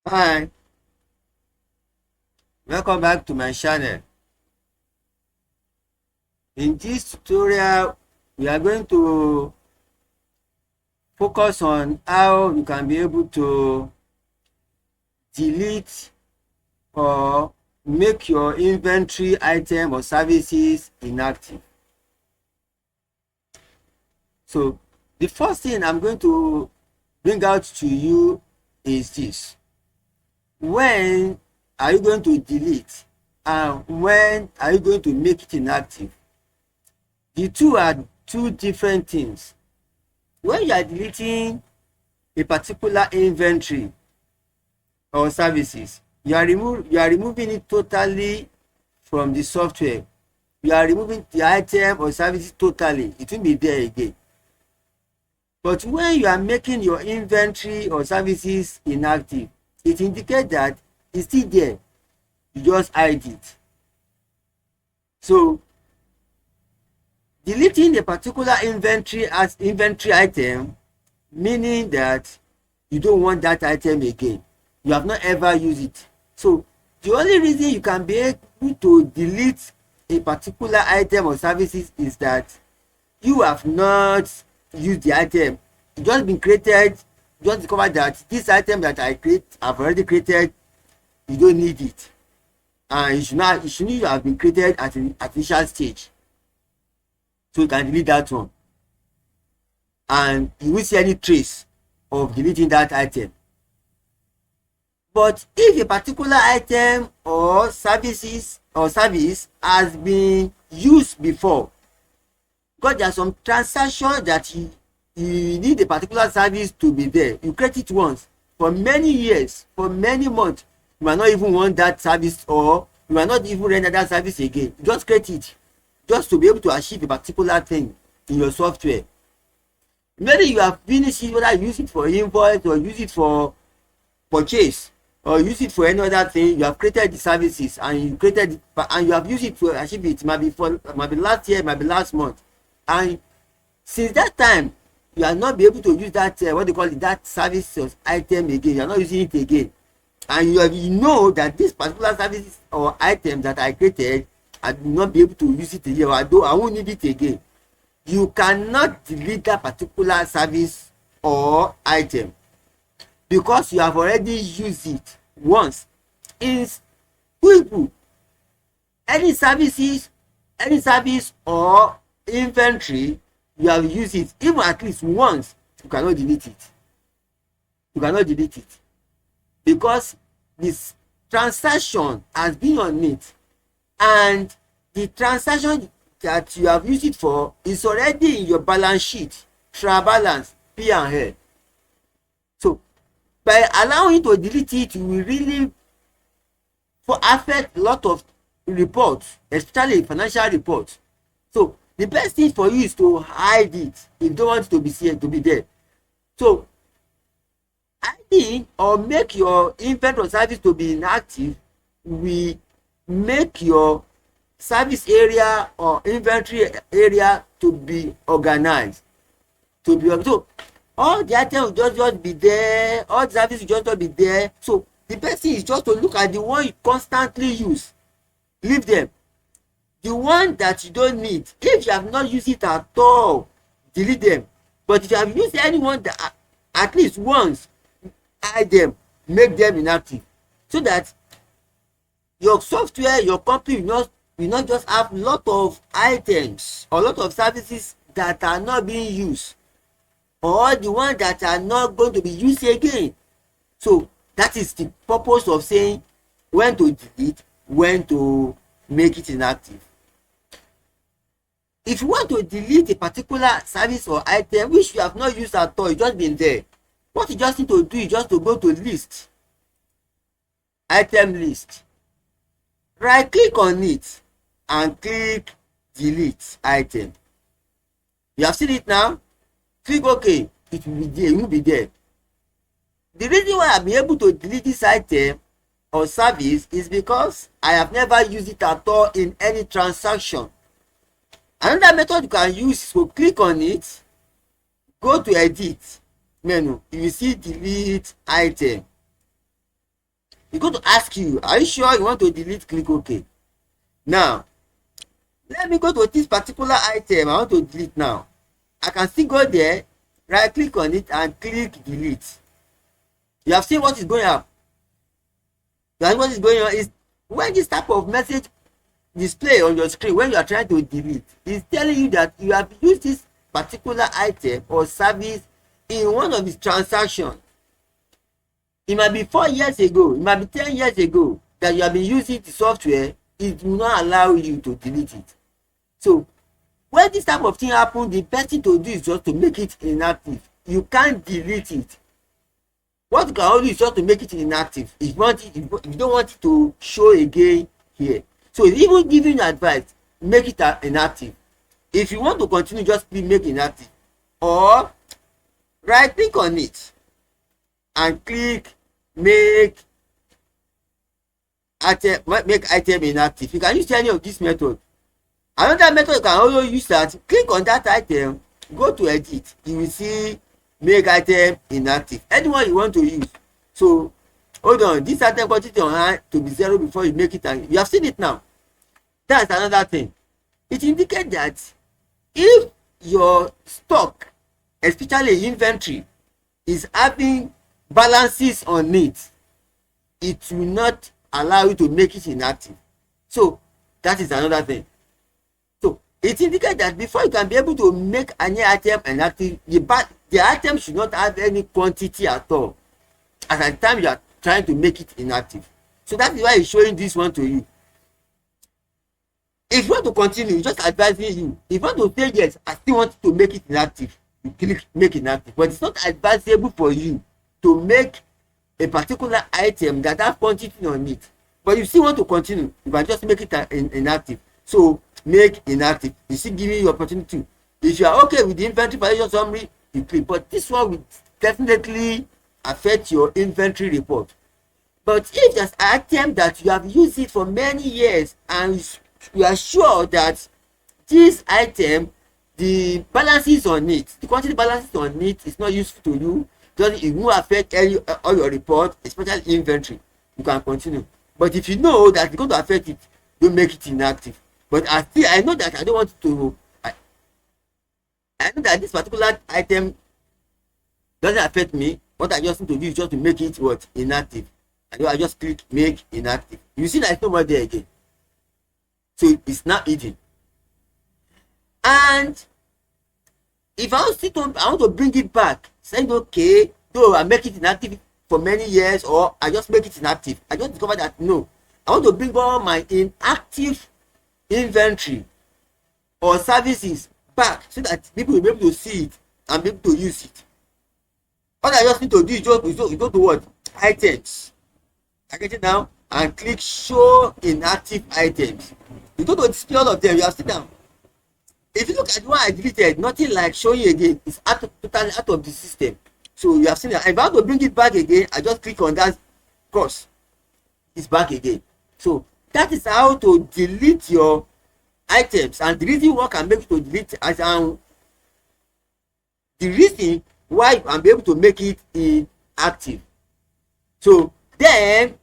Hi, welcome back to my channel. In this tutorial, we are going to focus on how you can be able to delete or make your inventory item or services inactive. So the first thing I'm going to bring out to you is this. When are you going to delete and when are you going to make it inactive? The two are two different things. When you are deleting a particular inventory or services, you are removing it totally from the software. You are removing the item or services totally. It won't be there again. But when you are making your inventory or services inactive, it indicates that it's still there. You just hide it. So deleting a particular inventory as inventory item, meaning that you don't want that item again. You have not ever used it. So the only reason you can be able to delete a particular item or services is that you have not used the item. It just been created. Just discover that this item that I've already created, you don't need it, and it shouldn't have been created at an initial stage. So you can delete that one, and you won't see any trace of deleting that item. But if a particular item or service has been used before, because there are some transactions that you need a particular service to be there, you create it once for many years, for many months, you might not even want that service, or you might not even render that service again. You just create it just to be able to achieve a particular thing in your software. Maybe you have finished it, whether you use it for invoice or use it for purchase or use it for any other thing. You have created the services and you have used it to achieve it. It might be last year, it might be last month, and since that time you are not be able to use that what they call it, that service or item again. You are not using it again, and you know that this particular service or item that I created, I will not be able to use it again, or I won't need it again. You cannot delete that particular service or item because you have already used it once. In QuickBooks, any service or inventory you have used it even at least once, you cannot delete it. You cannot delete it because this transaction has been on it, and the transaction that you have used it for is already in your balance sheet, trial balance, P&L. So by allowing you to delete it, you will really affect a lot of reports, especially financial reports. So the best thing for you is to hide it if you don't want it to be seen, to be there. So hiding or make your inventory service to be inactive will make your service area or inventory area to be organized. So all the items will just be there, all the service will just be there. So the best thing is just to look at the one you constantly use, leave them. The one that you don't need, if you have not used it at all, delete them. But if you have used anyone that at least once, hide them, make them inactive, so that your software, your company will not just have a lot of items or a lot of services that are not being used, or the ones that are not going to be used again. So that is the purpose of saying when to delete, when to make it inactive. If you want to delete a particular service or item which you have not used at all, you just been there, what you just need to do is just to go to list, item list, right click on it and click delete item. You have seen it now. Click OK. It will be there. It will be there. The reason why I've been able to delete this item or service is because I have never used it at all in any transaction. Another method you can use is to click on it, go to edit menu, you will see delete item. It's going to ask you, are you sure you want to delete? Click OK. Now let me go to this particular item I want to delete. Now I can still go there, right click on it and click delete. You have seen what is going on. What is going on is when this type of message display on your screen when you are trying to delete, it's telling you that you have used this particular item or service in one of its transactions. It might be 4 years ago, it might be 10 years ago that you have been using the software. It will not allow you to delete it. So when this type of thing happen, the best thing to do is just to make it inactive. You can't delete it. What you can only do is just to make it inactive. If you don't want it to show again here. So even giving advice, make it inactive. If you want to continue, just make inactive, or right click on it and click make item inactive. You can use any of this method. Another method you can also use that, click on that item, go to edit, you will see make item inactive, anyone you want to use. So hold on, this item quantity on hand to be 0 before you make it, and you have seen it now. That's another thing. It indicates that if your stock, especially inventory, is having balances on it, it will not allow you to make it inactive. So that is another thing. So it indicates that before you can be able to make any item inactive, the item should not have any quantity at all at the time you are trying to make it inactive. So that is why it's showing this one to you. If you want to continue, just advising you. If you want to say yes, I still want to make it inactive, you click make inactive. But it's not advisable for you to make a particular item that has quantity on it. But you still want to continue, you can just make it inactive. So make inactive. You still giving you opportunity. If you are okay with the inventory valuation summary, you click. But this one will definitely affect your inventory report. But if there's an item that you have used it for many years and you are sure that this item, the balances on it, the quantity balances on it is not useful to you, it won't affect all your report, especially inventory, you can continue. But if you know that it's going to affect it, don't make it inactive. But I know that I don't want to. I know that this particular item doesn't affect me. What I just need to do is just to make it inactive. And I just click make inactive. You see that it's no more there again. So it's not eating. And if I want to bring it back, saying okay, though I make it inactive for many years, or I just make it inactive, I just discover that no, I want to bring all my inactive inventory or services back so that people will be able to see it and be able to use it. All I just need to do is just go to what? Items. I get it now and click show inactive items. You go to display all of them, you have seen them. If you look at the one I deleted, nothing like showing again. It's totally out of the system. So you have seen that. If I want to bring it back again, I just click on that cross. It's back again. So that is how to delete your items. And the reason why I can make it to delete the reason why I'm able to make it inactive. So then,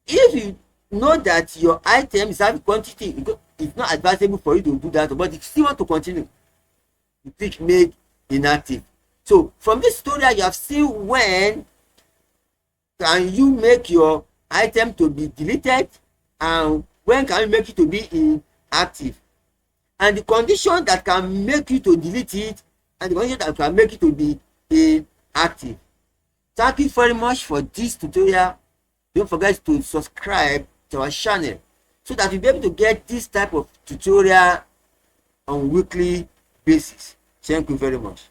if you know that your item is having quantity, it's not advisable for you to do that, but if you still want to continue, you click make inactive. So from this tutorial, you have seen when can you make your item to be deleted and when can you make it to be inactive, and the condition that can make you to delete it and the condition that can make it to be inactive. Thank you very much for this tutorial. Don't forget to subscribe to our channel so that you'll be able to get this type of tutorial on weekly basis. Thank you very much.